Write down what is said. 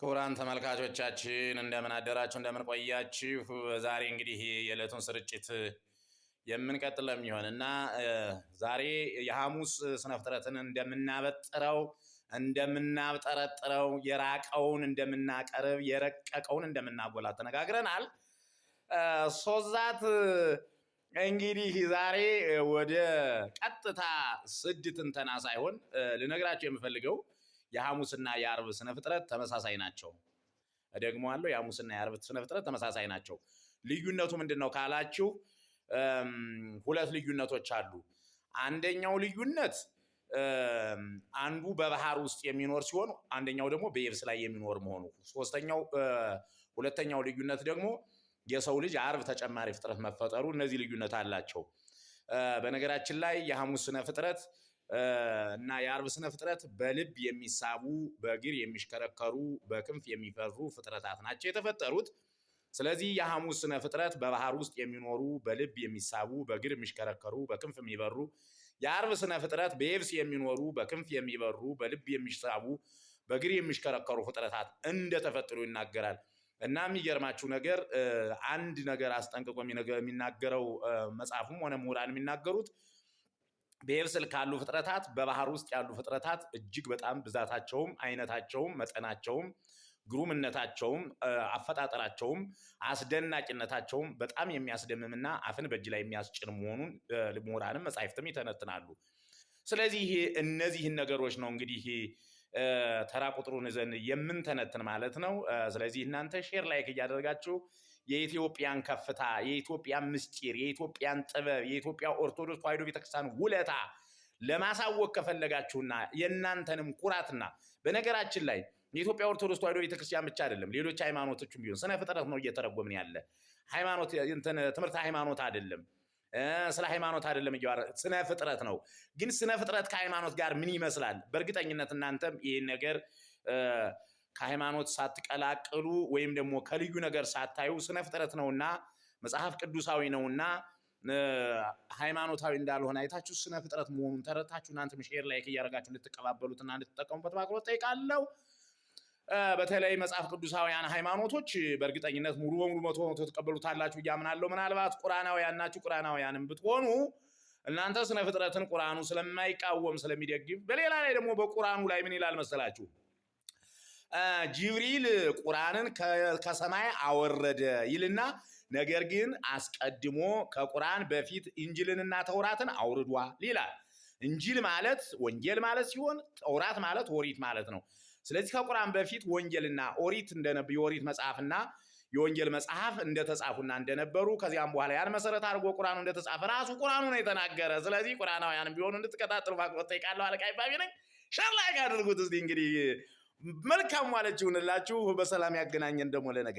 ክቡራን ተመልካቾቻችን እንደምን አደራችሁ እንደምን ቆያችሁ። ዛሬ እንግዲህ የዕለቱን ስርጭት የምንቀጥል የሚሆንና ዛሬ የሐሙስ ስነ ፍጥረትን እንደምናብጠረጥረው የራቀውን እንደምናቀርብ የረቀቀውን እንደምናጎላ ተነጋግረናል። ሶዛት እንግዲህ ዛሬ ወደ ቀጥታ ስድ ትንተና ሳይሆን ልነግራችሁ የምፈልገው የሐሙስና የዓርብ ስነ ፍጥረት ተመሳሳይ ናቸው። ደግሞአለሁ፣ የሐሙስና የዓርብ ስነ ፍጥረት ተመሳሳይ ናቸው። ልዩነቱ ምንድነው ካላችሁ ሁለት ልዩነቶች አሉ። አንደኛው ልዩነት አንዱ በባህር ውስጥ የሚኖር ሲሆን አንደኛው ደግሞ በየብስ ላይ የሚኖር መሆኑ። ሁለተኛው ልዩነት ደግሞ የሰው ልጅ ዓርብ ተጨማሪ ፍጥረት መፈጠሩ። እነዚህ ልዩነት አላቸው። በነገራችን ላይ የሐሙስ ስነ ፍጥረት እና የዓርብ ስነ ፍጥረት በልብ የሚሳቡ በእግር የሚሽከረከሩ በክንፍ የሚበሩ ፍጥረታት ናቸው የተፈጠሩት። ስለዚህ የሐሙስ ስነ ፍጥረት በባህር ውስጥ የሚኖሩ በልብ የሚሳቡ በእግር የሚሽከረከሩ በክንፍ የሚበሩ፣ የዓርብ ስነ ፍጥረት በየብስ የሚኖሩ በክንፍ የሚበሩ በልብ የሚሳቡ በእግር የሚሽከረከሩ ፍጥረታት እንደተፈጠሩ ይናገራል። እና የሚገርማችሁ ነገር አንድ ነገር አስጠንቅቆ የሚናገረው መጽሐፉም ሆነ ምሁራን የሚናገሩት በየብስ ካሉ ፍጥረታት በባህር ውስጥ ያሉ ፍጥረታት እጅግ በጣም ብዛታቸውም አይነታቸውም መጠናቸውም ግሩምነታቸውም አፈጣጠራቸውም አስደናቂነታቸውም በጣም የሚያስደምምና አፍን በእጅ ላይ የሚያስጭን መሆኑን ምሁራንም መጻሕፍትም ይተነትናሉ። ስለዚህ እነዚህን ነገሮች ነው እንግዲህ ተራ ቁጥሩን ይዘን የምንተነትን ማለት ነው። ስለዚህ እናንተ ሼር ላይክ እያደረጋችሁ የኢትዮጵያን ከፍታ፣ የኢትዮጵያን ምስጢር፣ የኢትዮጵያን ጥበብ፣ የኢትዮጵያ ኦርቶዶክስ ተዋሕዶ ቤተክርስቲያን ውለታ ለማሳወቅ ከፈለጋችሁና የእናንተንም ኩራትና በነገራችን ላይ የኢትዮጵያ ኦርቶዶክስ ተዋሕዶ ቤተክርስቲያን ብቻ አይደለም ሌሎች ሃይማኖቶችም ቢሆን ስነ ፍጥረት ነው እየተረጎምን ያለ። ሃይማኖት ትምህርት ሃይማኖት አይደለም፣ ስለ ሃይማኖት አይደለም እያወራ ስነ ፍጥረት ነው። ግን ስነ ፍጥረት ከሃይማኖት ጋር ምን ይመስላል? በእርግጠኝነት እናንተም ይሄን ነገር ከሃይማኖት ሳትቀላቅሉ ወይም ደግሞ ከልዩ ነገር ሳታዩ ስነ ፍጥረት ነውና መጽሐፍ ቅዱሳዊ ነውና ሃይማኖታዊ እንዳልሆነ አይታችሁ ስነ ፍጥረት መሆኑን ተረታችሁ እናንተም ሼር ላይክ እያደረጋችሁ እንድትቀባበሉትና እንድትጠቀሙበት በአክብሮት ጠይቃለሁ። በተለይ መጽሐፍ ቅዱሳውያን ሃይማኖቶች በእርግጠኝነት ሙሉ በሙሉ 100% ተቀበሉታላችሁ እያምናለሁ። ምናልባት ቁርአናውያን ናችሁ፣ ቁርአናውያንም ብትሆኑ እናንተ ስነ ፍጥረትን ቁርአኑ ስለማይቃወም ስለሚደግፍ፣ በሌላ ላይ ደግሞ በቁርአኑ ላይ ምን ይላል መሰላችሁ? ጅብሪል ቁርአንን ከሰማይ አወረደ ይልና ነገር ግን አስቀድሞ ከቁርአን በፊት እንጅልንና ተውራትን አውርዷል ይላል። እንጅል ማለት ወንጌል ማለት ሲሆን ተውራት ማለት ኦሪት ማለት ነው። ስለዚህ ከቁርአን በፊት ወንጌልና ኦሪት እንደነበሩ የኦሪት መጽሐፍና የወንጌል መጽሐፍ እንደተጻፉና እንደነበሩ ከዚያም በኋላ ያን መሰረት አድርጎ ቁርአኑ እንደተጻፈ ራሱ ቁርአኑ ነው የተናገረ። ስለዚህ ቁርአናውያንም ቢሆኑ እንድትከታተሉ በአክብሮት ጠይቃለሁ። አለቃ ይባቢ ነኝ። ሼር ላይክ አድርጉት። እስቲ እንግዲህ መልካም ዋለች ይሁንላችሁ። በሰላም ያገናኘን ደግሞ ለነገ